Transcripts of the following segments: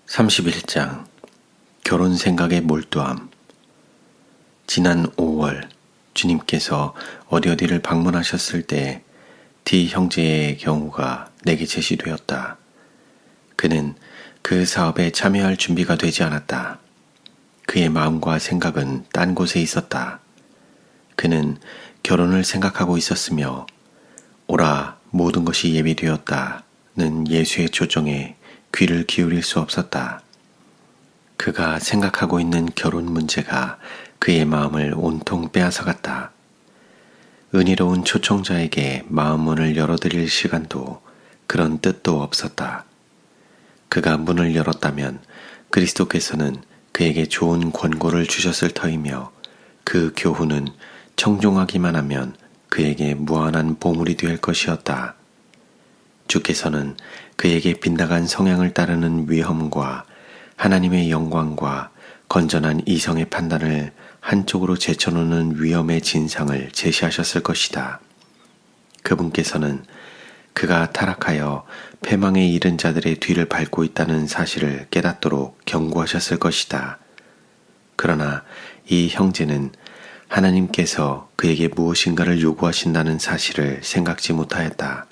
31장 결혼 생각에 몰두함. 지난 5월 주님께서 어디를 방문하셨을 때 D 형제의 경우가 내게 제시되었다. 그는 그 사업에 참여할 준비가 되지 않았다. 그의 마음과 생각은 딴 곳에 있었다. 그는 결혼을 생각하고 있었으며 오라 모든 것이 예비되었다는 예수의 초청에 귀를 기울일 수 없었다. 그가 생각하고 있는 결혼 문제가 그의 마음을 온통 빼앗아갔다. 은혜로운 초청자에게 마음 문을 열어드릴 시간도 그런 뜻도 없었다. 그가 문을 열었다면 그리스도께서는 그에게 좋은 권고를 주셨을 터이며 그 교훈은 청종하기만 하면 그에게 무한한 보물이 될 것이었다. 주께서는 그에게 빗나간 성향을 따르는 위험과 하나님의 영광과 건전한 이성의 판단을 한쪽으로 제쳐놓는 위험의 진상을 제시하셨을 것이다. 그분께서는 그가 타락하여 패망에 이른 자들의 뒤를 밟고 있다는 사실을 깨닫도록 경고하셨을 것이다. 그러나 이 형제는 하나님께서 그에게 무엇인가를 요구하신다는 사실을 생각지 못하였다.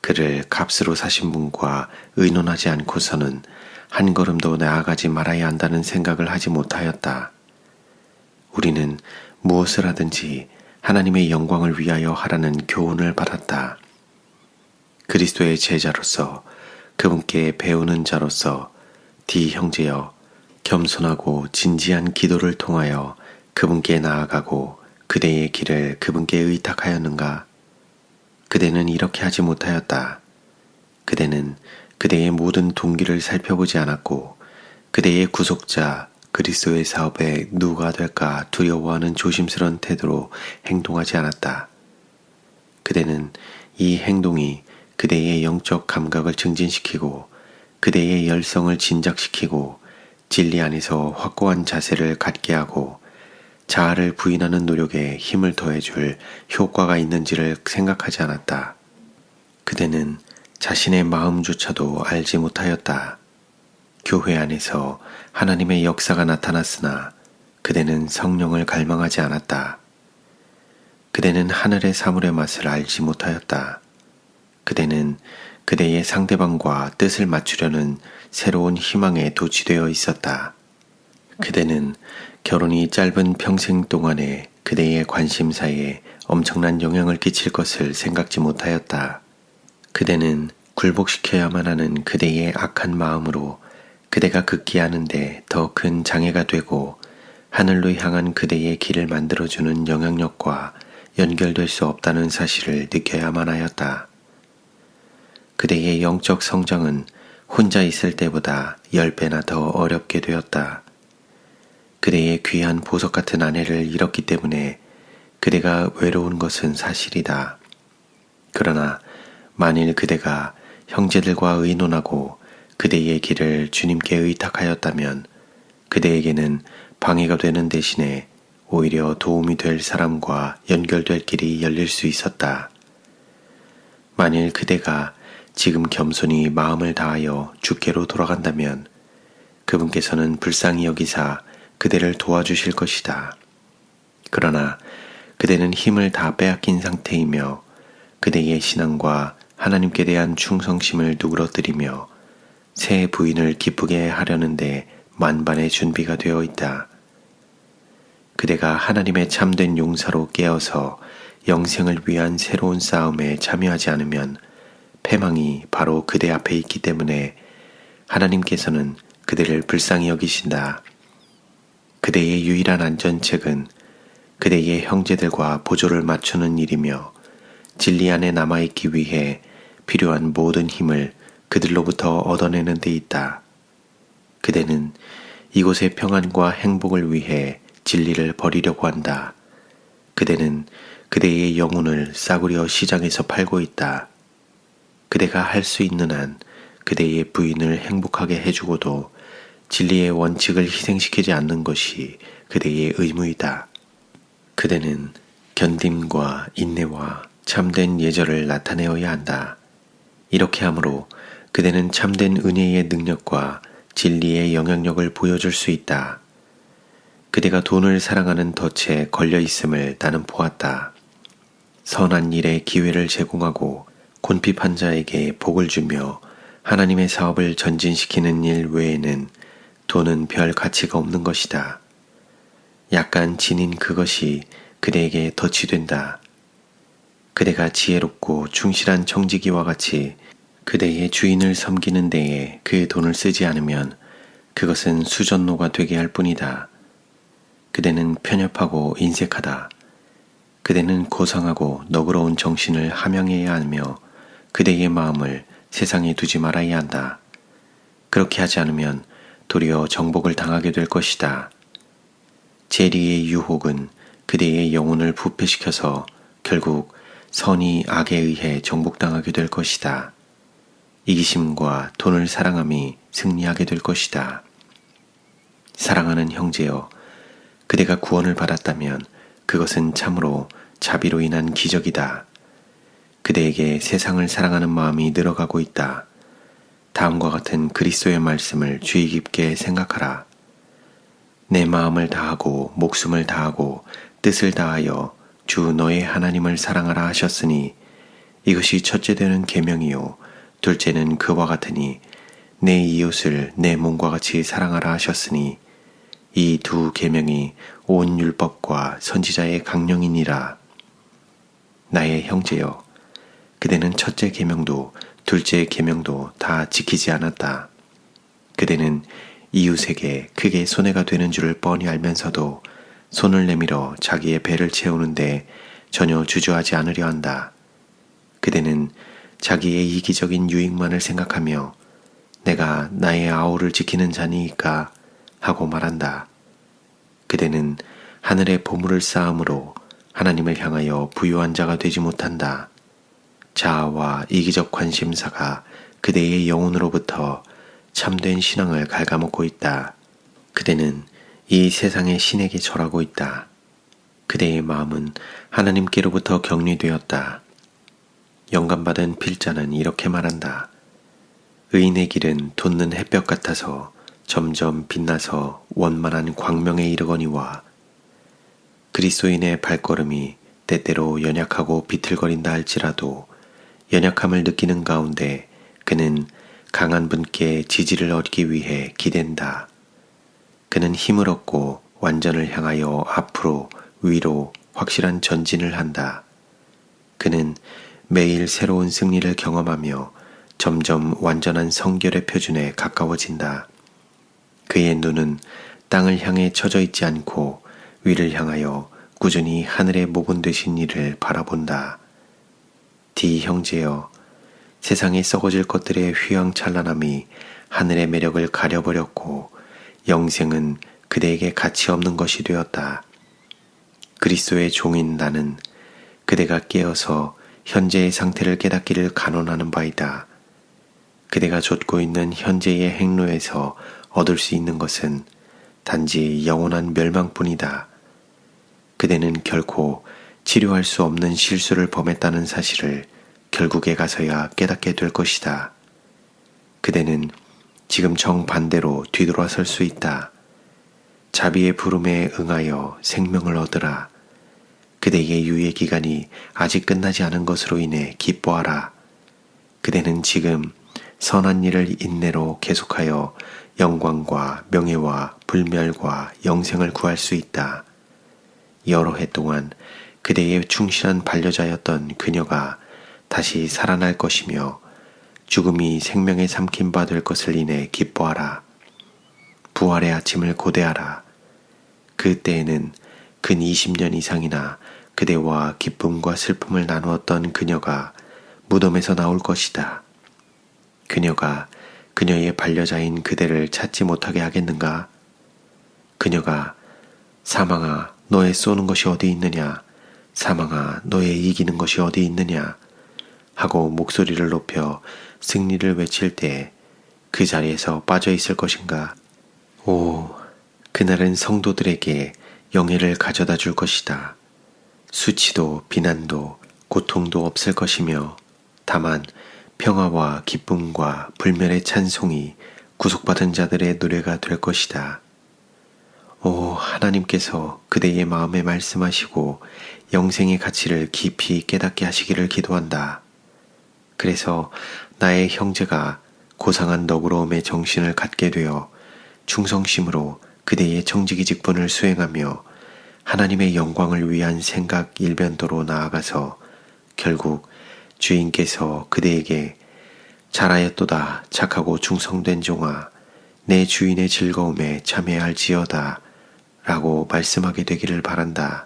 그를 값으로 사신 분과 의논하지 않고서는 한 걸음도 나아가지 말아야 한다는 생각을 하지 못하였다. 우리는 무엇을 하든지 하나님의 영광을 위하여 하라는 교훈을 받았다. 그리스도의 제자로서 그분께 배우는 자로서 D 형제여, 겸손하고 진지한 기도를 통하여 그분께 나아가고 그대의 길을 그분께 의탁하였는가? 그대는 이렇게 하지 못하였다. 그대는 그대의 모든 동기를 살펴보지 않았고 그대의 구속자 그리스도의 사업에 누가 될까 두려워하는 조심스러운 태도로 행동하지 않았다. 그대는 이 행동이 그대의 영적 감각을 증진시키고 그대의 열성을 진작시키고 진리 안에서 확고한 자세를 갖게 하고 자아를 부인하는 노력에 힘을 더해줄 효과가 있는지를 생각하지 않았다. 그대는 자신의 마음조차도 알지 못하였다. 교회 안에서 하나님의 역사가 나타났으나 그대는 성령을 갈망하지 않았다. 그대는 하늘의 사물의 맛을 알지 못하였다. 그대는 그대의 상대방과 뜻을 맞추려는 새로운 희망에 도취되어 있었다. 그대는 결혼이 짧은 평생 동안에 그대의 관심사에 엄청난 영향을 끼칠 것을 생각지 못하였다. 그대는 굴복시켜야만 하는 그대의 악한 마음으로 그대가 극기하는데 더 큰 장애가 되고 하늘로 향한 그대의 길을 만들어주는 영향력과 연결될 수 없다는 사실을 느껴야만 하였다. 그대의 영적 성장은 혼자 있을 때보다 10배나 더 어렵게 되었다. 그대의 귀한 보석 같은 아내를 잃었기 때문에 그대가 외로운 것은 사실이다. 그러나 만일 그대가 형제들과 의논하고 그대의 길을 주님께 의탁하였다면 그대에게는 방해가 되는 대신에 오히려 도움이 될 사람과 연결될 길이 열릴 수 있었다. 만일 그대가 지금 겸손히 마음을 다하여 주께로 돌아간다면 그분께서는 불쌍히 여기사 그대를 도와주실 것이다. 그러나 그대는 힘을 다 빼앗긴 상태이며 그대의 신앙과 하나님께 대한 충성심을 누그러뜨리며 새 부인을 기쁘게 하려는데 만반의 준비가 되어 있다. 그대가 하나님의 참된 용사로 깨어서 영생을 위한 새로운 싸움에 참여하지 않으면 패망이 바로 그대 앞에 있기 때문에 하나님께서는 그대를 불쌍히 여기신다. 그대의 유일한 안전책은 그대의 형제들과 보조를 맞추는 일이며 진리 안에 남아있기 위해 필요한 모든 힘을 그들로부터 얻어내는 데 있다. 그대는 이곳의 평안과 행복을 위해 진리를 버리려고 한다. 그대는 그대의 영혼을 싸구려 시장에서 팔고 있다. 그대가 할 수 있는 한 그대의 부인을 행복하게 해주고도 진리의 원칙을 희생시키지 않는 것이 그대의 의무이다. 그대는 견딤과 인내와 참된 예절을 나타내어야 한다. 이렇게 함으로 그대는 참된 은혜의 능력과 진리의 영향력을 보여줄 수 있다. 그대가 돈을 사랑하는 덫에 걸려 있음을 나는 보았다. 선한 일에 기회를 제공하고 곤핍한 자에게 복을 주며 하나님의 사업을 전진시키는 일 외에는 돈은 별 가치가 없는 것이다. 약간 지닌 그것이 그대에게 덫이 된다. 그대가 지혜롭고 충실한 청지기와 같이 그대의 주인을 섬기는 데에 그 돈을 쓰지 않으면 그것은 수전노가 되게 할 뿐이다. 그대는 편협하고 인색하다. 그대는 고상하고 너그러운 정신을 함양해야 하며 그대의 마음을 세상에 두지 말아야 한다. 그렇게 하지 않으면 도리어 정복을 당하게 될 것이다. 재리의 유혹은 그대의 영혼을 부패시켜서 결국 선이 악에 의해 정복당하게 될 것이다. 이기심과 돈을 사랑함이 승리하게 될 것이다. 사랑하는 형제여, 그대가 구원을 받았다면 그것은 참으로 자비로 인한 기적이다. 그대에게 세상을 사랑하는 마음이 늘어가고 있다. 다음과 같은 그리스도의 말씀을 주의 깊게 생각하라. 내 마음을 다하고 목숨을 다하고 뜻을 다하여 주 너의 하나님을 사랑하라 하셨으니 이것이 첫째 되는 계명이요 둘째는 그와 같으니 내 이웃을 내 몸과 같이 사랑하라 하셨으니 이 두 계명이 온 율법과 선지자의 강령이니라. 나의 형제여, 그대는 첫째 계명도 둘째 계명도 다 지키지 않았다. 그대는 이웃에게 크게 손해가 되는 줄을 뻔히 알면서도 손을 내밀어 자기의 배를 채우는데 전혀 주저하지 않으려 한다. 그대는 자기의 이기적인 유익만을 생각하며 내가 나의 아우를 지키는 자니까 하고 말한다. 그대는 하늘의 보물을 쌓음으로 하나님을 향하여 부유한 자가 되지 못한다. 자아와 이기적 관심사가 그대의 영혼으로부터 참된 신앙을 갉아먹고 있다. 그대는 이 세상의 신에게 절하고 있다. 그대의 마음은 하나님께로부터 격리되었다. 영감받은 필자는 이렇게 말한다. 의인의 길은 돋는 햇볕 같아서 점점 빛나서 원만한 광명에 이르거니와 그리스도인의 발걸음이 때때로 연약하고 비틀거린다 할지라도 연약함을 느끼는 가운데 그는 강한 분께 지지를 얻기 위해 기댄다. 그는 힘을 얻고 완전을 향하여 앞으로 위로 확실한 전진을 한다. 그는 매일 새로운 승리를 경험하며 점점 완전한 성결의 표준에 가까워진다. 그의 눈은 땅을 향해 처져 있지 않고 위를 향하여 꾸준히 하늘의 모본 되신 이를 바라본다. 디 형제여, 세상에 썩어질 것들의 휘황찬란함이 하늘의 매력을 가려버렸고 영생은 그대에게 가치 없는 것이 되었다. 그리스도의 종인 나는 그대가 깨어서 현재의 상태를 깨닫기를 간언하는 바이다. 그대가 좇고 있는 현재의 행로에서 얻을 수 있는 것은 단지 영원한 멸망뿐이다. 그대는 결코 치료할 수 없는 실수를 범했다는 사실을 결국에 가서야 깨닫게 될 것이다. 그대는 지금 정반대로 뒤돌아설 수 있다. 자비의 부름에 응하여 생명을 얻으라. 그대의 유예 기간이 아직 끝나지 않은 것으로 인해 기뻐하라. 그대는 지금 선한 일을 인내로 계속하여 영광과 명예와 불멸과 영생을 구할 수 있다. 여러 해 동안 그대의 충실한 반려자였던 그녀가 다시 살아날 것이며 죽음이 생명에 삼킨 바 될 것을 인해 기뻐하라. 부활의 아침을 고대하라. 그때에는 근 20년 이상이나 그대와 기쁨과 슬픔을 나누었던 그녀가 무덤에서 나올 것이다. 그녀가 그녀의 반려자인 그대를 찾지 못하게 하겠는가? 그녀가 사망아 너의 쏘는 것이 어디 있느냐? 사망아 너의 이기는 것이 어디 있느냐? 하고 목소리를 높여 승리를 외칠 때 그 자리에서 빠져 있을 것인가? 오, 그날은 성도들에게 영예를 가져다 줄 것이다. 수치도 비난도 고통도 없을 것이며 다만 평화와 기쁨과 불멸의 찬송이 구속받은 자들의 노래가 될 것이다. 오 하나님께서 그대의 마음에 말씀하시고 영생의 가치를 깊이 깨닫게 하시기를 기도한다. 그래서 나의 형제가 고상한 너그러움의 정신을 갖게 되어 충성심으로 그대의 청지기 직분을 수행하며 하나님의 영광을 위한 생각 일변도로 나아가서 결국 주인께서 그대에게 잘하였도다 착하고 충성된 종아 내 주인의 즐거움에 참여할지어다 라고 말씀하게 되기를 바란다.